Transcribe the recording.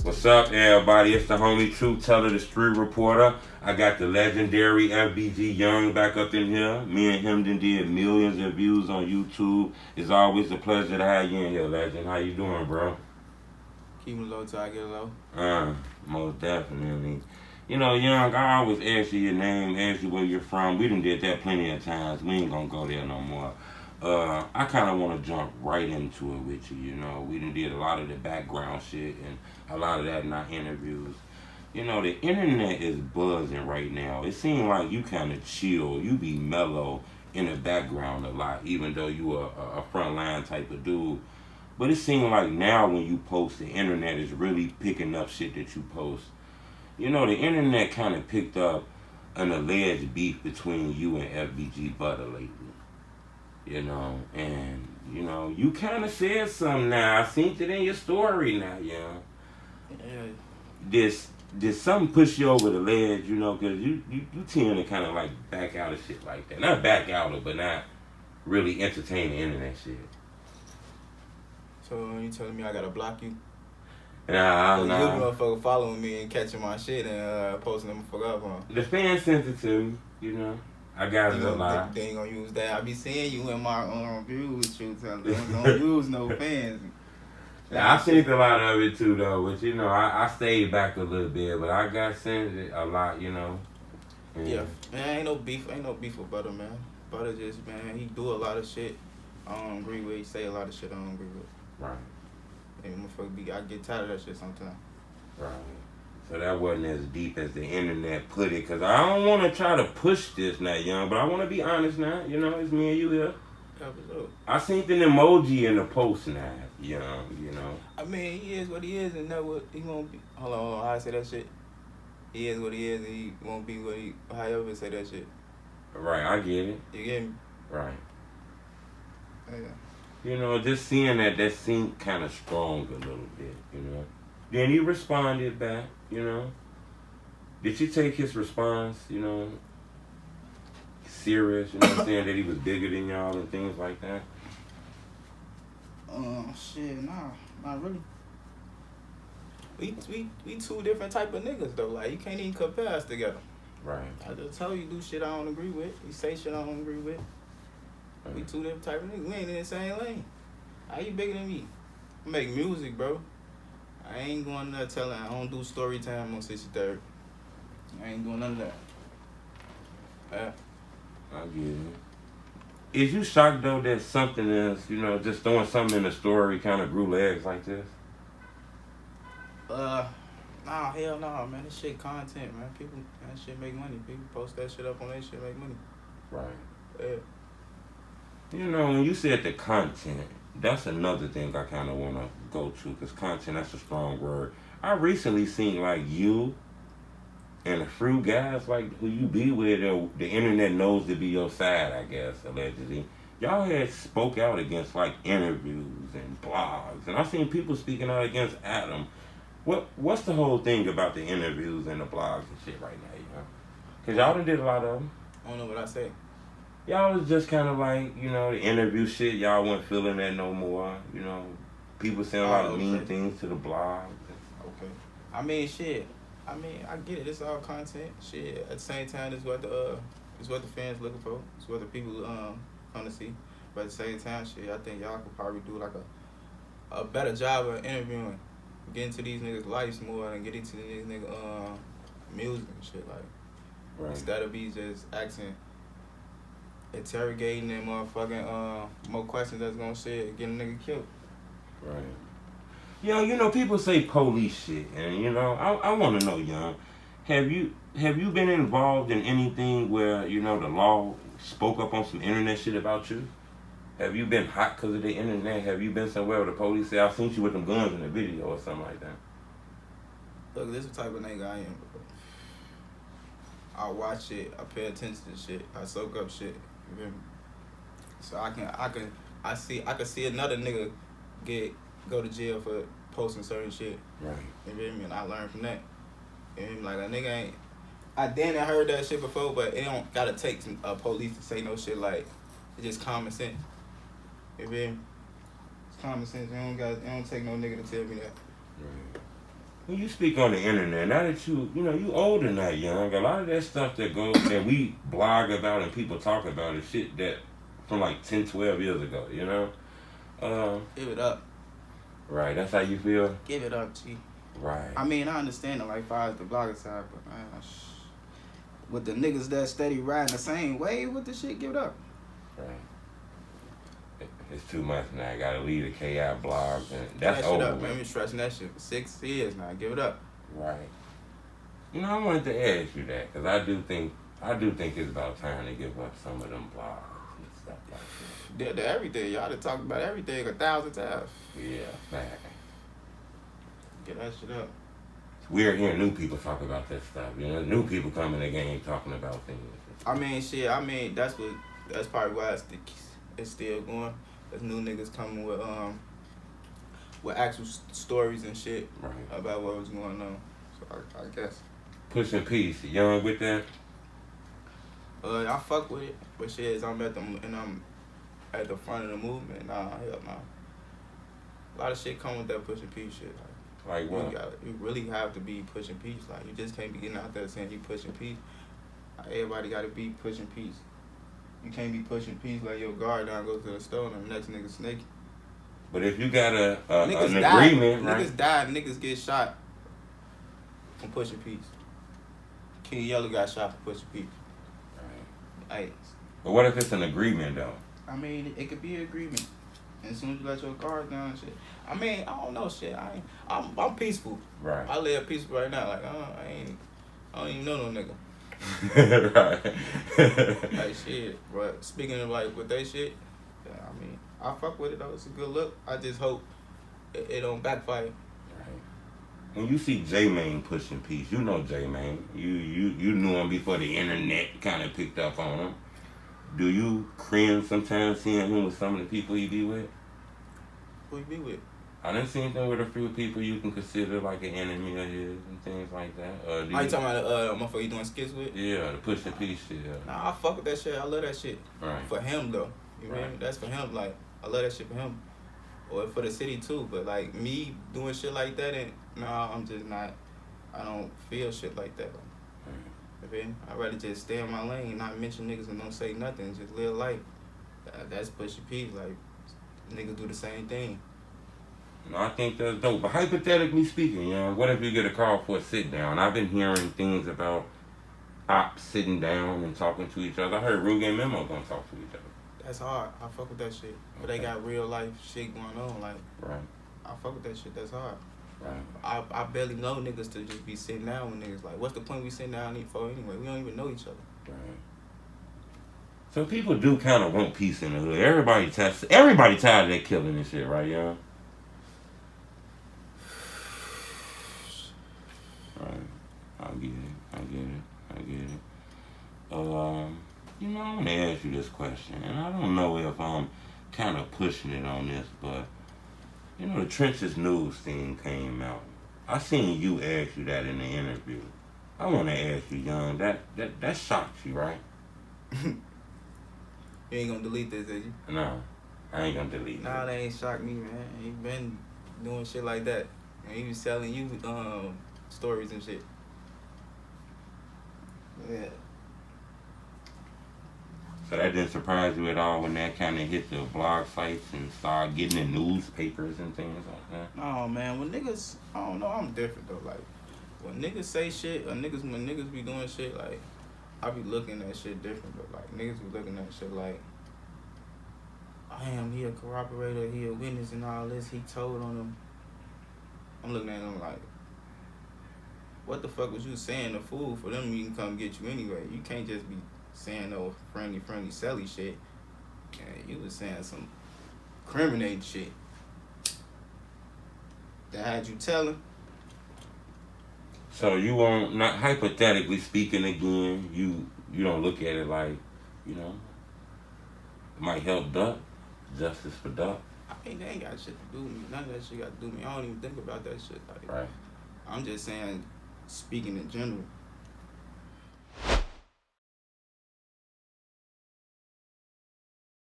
What's up, everybody? It's the homie Truth Teller, the Street Reporter. I got the legendary FBG Young back up in here. Me and him done did millions of views on YouTube. It's always a pleasure to have you in here, legend. How you doing, bro? Keep it low till I get low. Most definitely. You know, Young, I always ask you your name, ask you where you're from. We done did that plenty of times. We ain't gonna go there no more. I kind of want to jump right into it with you, you know. We done did a lot of the background shit and a lot of that in our interviews. You know, the internet is buzzing right now. It seems like you kind of chill. You be mellow in the background a lot, even though you a frontline type of dude. But it seems like now when you post, the internet is really picking up shit that you post. You know, the internet kind of picked up an alleged beef between you and FBG Butta lately. You know, and, you know, you kind of said something now. I seen it in your story now, Yeah. Did something push you over the ledge, you know, because you tend to kind of like back out of shit like that. Not back out of, but not really entertain the internet shit. So you telling me I gotta block you? Nah. You motherfucker following me and catching my shit and posting them fuck up on. The fans sent it to me, you know. I got it a lot. They ain't gonna use that. I be seeing you in my views, Truth Teller. They ain't gonna use no fans. Yeah, I seen a lot of it too, though. But you know, I stayed back a little bit, but I got sent it a lot, you know. Yeah, man, ain't no beef with Butta, man. Butta just, man, he do a lot of shit I don't agree with. He say a lot of shit I don't agree with. Right. And motherfucker, I get tired of that shit sometimes. Right. So that wasn't as deep as the internet put it, because I don't want to try to push this now, Young, but I want to be honest now. You know, it's me and you here. Yeah, for sure. I seen an emoji in the post now, Young, you know. I mean, he is what he is, and that what he won't be. Hold on, how I say that shit? He is what he is, and he won't be what he, however say that shit. Right, I get it. You get me? Right. Yeah. You know, just seeing that seemed kind of strong a little bit, you know. Then he responded back, you know. Did you take his response, you know, serious, you know what I'm saying, that he was bigger than y'all and things like that? Shit, nah, not really. We two different type of niggas though. Like you can't even compare us together. Right. I just told you do shit I don't agree with. You say shit I don't agree with. We two different type of niggas. We ain't in the same lane. How you bigger than me? I make music, bro. I ain't going there telling. I don't do story time on 63rd. I ain't doing none of that. Yeah. I get it. Is you shocked though that something else, you know, just throwing something in the story kind of grew legs like this? Nah, hell no, man. This shit content, man. People, that shit make money. People post that shit up on that shit, make money. Right. Yeah. You know, when you said the content, that's another thing I kind of want to go to, because content, that's a strong word. I recently seen like you and a few guys like who you be with, the internet knows to be your side, I guess, allegedly. Y'all had spoke out against like interviews and blogs, and I seen people speaking out against Adam. What's the whole thing about the interviews and the blogs and shit right now, you know? Because y'all done did a lot of them. I don't know what I say. Y'all was just kind of like, you know, the interview shit, y'all wasn't feeling that no more, you know. People saying a lot of mean things to the blog. Okay. I mean, shit. I mean, I get it. It's all content. Shit. At the same time, it's what the fans looking for. It's what the people come to see. But at the same time, shit, I think y'all could probably do like a better job of interviewing, getting to these niggas' lives more, and getting to these niggas' music and shit, like. Right. Instead of be just asking, interrogating and motherfucking more questions that's gonna shit, get a nigga killed. Right. You know, people say police shit, and you know, I want to know, Young, have you been involved in anything where, you know, the law spoke up on some internet shit about you? Have you been hot because of the internet? Have you been somewhere where the police say, I've seen you with them guns in the video or something like that? Look, this is the type of nigga I am, bro. I watch it, I pay attention to shit, I soak up shit. You feel me? So I can see another nigga go to jail for posting certain shit. Right. You feel me? And I learned from that. You feel me? Like a nigga ain't. I damn near heard that shit before, but it don't gotta take some police to say no shit like. It's just common sense. You feel me? It's common sense. It don't take no nigga to tell me that. Right. when you speak on the internet, now that you older than that, young, a lot of that stuff that we blog about and people talk about is shit that from like 10, 12 years ago, you know? Give it up. Right, that's how you feel? Give it up, G. Right. I mean, I understand it, like, far as the blogger side, but, man, with the niggas that steady riding the same wave with the shit, give it up. Right. It's too much now. I gotta leave the KI blog, and that's that shit over. Up, man. I've been stretching that shit for 6 years now. Give it up. Right. I wanted to ask you that because I do think it's about time to give up some of them blogs and stuff like that. They're everything. Y'all done talked about everything 1,000 times. Yeah, fact. Get that shit up. It's weird hearing new people talk about that stuff. New people come in the game talking about things. I mean, shit. I mean, that's probably why it's still going. There's new niggas coming with actual stories and shit about what was going on. So I guess. Pushing peace. Young with that? I fuck with it, but shit, I'm at the front of the movement. Nah, hell no. A lot of shit come with that pushing peace shit. Like what? You really have to be pushing peace. Like, you just can't be getting out there saying you pushing peace. Like, everybody got to be pushing peace. You can't be pushing peace like your guard down, go to the store, and the next nigga snake. But if you got an die. agreement, right? Niggas die, niggas get shot from pushing peace. King Yellow got shot for pushing peace. Right. But what if it's an agreement, though? I mean, it could be an agreement. And as soon as you let your guard down and shit. I mean, I don't know shit. I'm peaceful. Right. I live peaceful right now. Like, I don't even know no nigga. Right. Like, shit. But speaking of, like, with they shit, yeah, I mean, I fuck with it, though. It's a good look. I just hope it don't backfire. When you see J-Mane pushing peace, you know J-Mane. You knew him before the internet kind of picked up on him. Do you cringe sometimes seeing him with some of the people he be with? Who you be with? I done seen him with a few people you can consider like an enemy of his and things like that. Are you talking about motherfucker you doing skits with? Yeah, the pushing peace shit. Nah, I fuck with that shit. I love that shit. Right. For him, though. You know what I mean? That's for him. Like, I love that shit for him. Or for the city, too. But, like, me doing shit like that, I'm just not, I don't feel shit like that. I'd rather just stay in my lane, not mention niggas and don't say nothing, just live life. That's pushing peace. Like, niggas do the same thing. I think that's dope. But hypothetically speaking, what if you get a call for a sit down? I've been hearing things about ops sitting down and talking to each other. I heard Ruge and Memo gonna talk to each other. That's hard. I fuck with that shit. But they got real life shit going on. Like, I fuck with that shit. That's hard. Right. I barely know niggas to just be sitting down with niggas. Like, what's the point we sitting down for anyway? We don't even know each other. Right. So people do kind of want peace in the hood. Everybody tired of that killing and shit, right, y'all? Right. I get it. I want to ask you this question, and I don't know if I'm kind of pushing it on this, but the Trenches News thing came out. I seen you ask you that in the interview. I want to ask you, Young, that shocked you, right? You ain't gonna delete this, is you? No, I ain't gonna delete it. Nah, that ain't shocked me, man. He been doing shit like that. And he was selling you stories and shit. Yeah. So that didn't surprise you at all when that kind of hit the blog sites and started getting in newspapers and things like that? No, man. When niggas, I don't know, I'm different though. Like, when niggas say shit, or when niggas be doing shit, like, I be looking at shit different. But like, niggas be looking at shit like, he a corroborator, he a witness and all this. He told on him. I'm looking at him like, what the fuck was you saying to fool for them to even come get you anyway? You can't just be saying no friendly, selly shit. And you was saying some criminating shit that had you telling. So you won't, not hypothetically speaking again, you don't look at it like, it might help Duck, justice for Duck. I mean, they ain't got shit to do with me. None of that shit got to do with me. I don't even think about that shit. Like, right. I'm just saying, speaking in general.